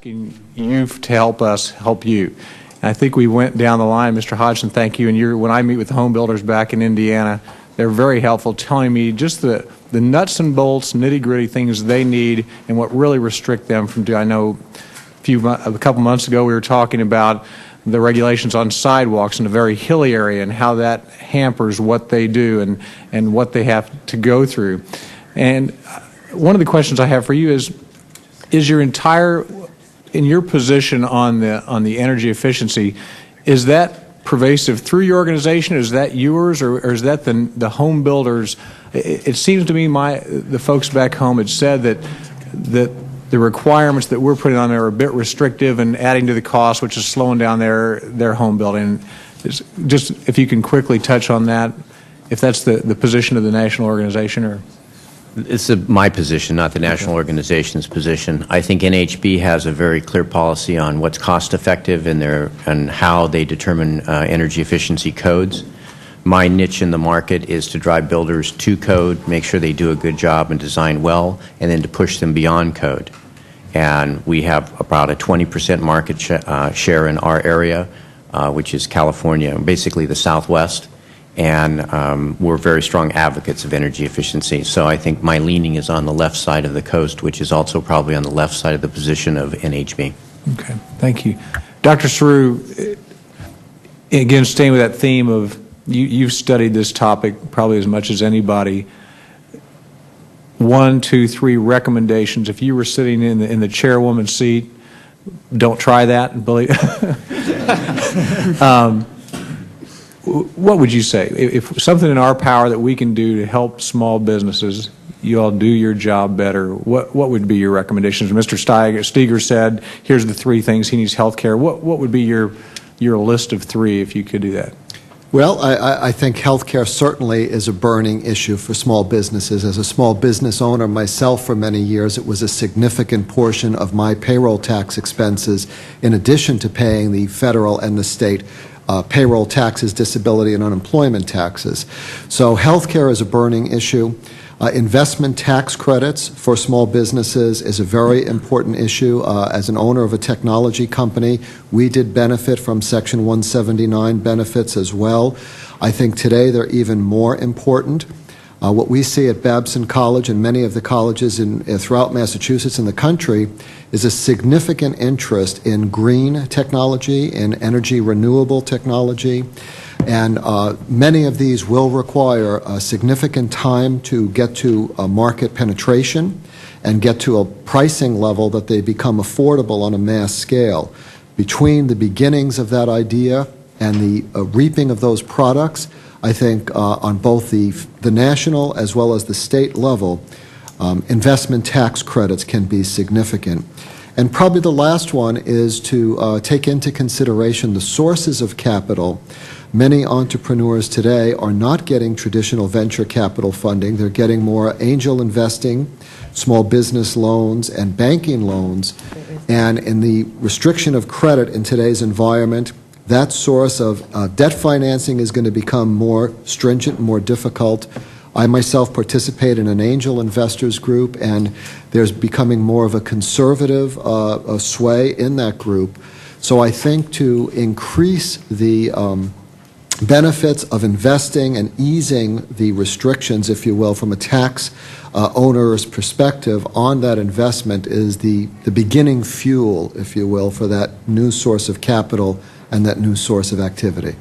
you to help us help you. And I think we went down the line, Mr. Hodgson, thank you. And when I meet with home builders back in Indiana, they're very helpful, telling me just the nuts and bolts, nitty-gritty things they need and what really restrict them from doing. I know a couple months ago we were talking about the regulations on sidewalks in a very hilly area and how that hampers what they do and what they have to go through. And one of the questions I have for you is in your position on the energy efficiency, is that pervasive through your organization? Is that yours, or is that the home builders? It seems to me the folks back home had said that the requirements that we're putting on there are a bit restrictive and adding to the cost, which is slowing down their home building. Just if you can quickly touch on that, if that's the position of the national organization, or. It's my position, not the national organization's position. I think NHB has a very clear policy on what's cost effective and how they determine energy efficiency codes. My niche in the market is to drive builders to code, make sure they do a good job and design well, and then to push them beyond code. And we have about a 20% market share in our area, which is California, basically the Southwest. And we're very strong advocates of energy efficiency. So I think my leaning is on the left side of the coast, which is also probably on the left side of the position of NHB. Okay, thank you. Dr. Saru, again, staying with that theme of you've studied this topic probably as much as anybody. 1, 2, 3 recommendations. If you were sitting in the chairwoman's seat, don't try that. Believe. What would you say? If something in our power that we can do to help small businesses, you all do your job better, what would be your recommendations? Mr. Steger said, here's the 3 things. He needs health care. What would be your list of 3 if you could do that? Well, I think health care certainly is a burning issue for small businesses. As a small business owner myself for many years, it was a significant portion of my payroll tax expenses, in addition to paying the federal and the state payroll taxes, disability, and unemployment taxes. So health care is a burning issue. Investment tax credits for small businesses is a very important issue. As an owner of a technology company, we did benefit from Section 179 benefits as well. I think today they're even more important. What we see at Babson College and many of the colleges throughout Massachusetts and the country is a significant interest in green technology, in energy renewable technology, and many of these will require a significant time to get to market penetration and get to a pricing level that they become affordable on a mass scale. Between the beginnings of that idea and the reaping of those products, I think on both the national as well as the state level, investment tax credits can be significant. And probably the last one is to take into consideration the sources of capital. Many entrepreneurs today are not getting traditional venture capital funding. They're getting more angel investing, small business loans, and banking loans. And in the restriction of credit in today's environment, that source of debt financing is going to become more stringent, more difficult. I myself participate in an angel investors group, and there's becoming more of a conservative sway in that group. So I think to increase the benefits of investing and easing the restrictions, if you will, from a tax owner's perspective on that investment is the beginning fuel, if you will, for that new source of capital and that new source of activity.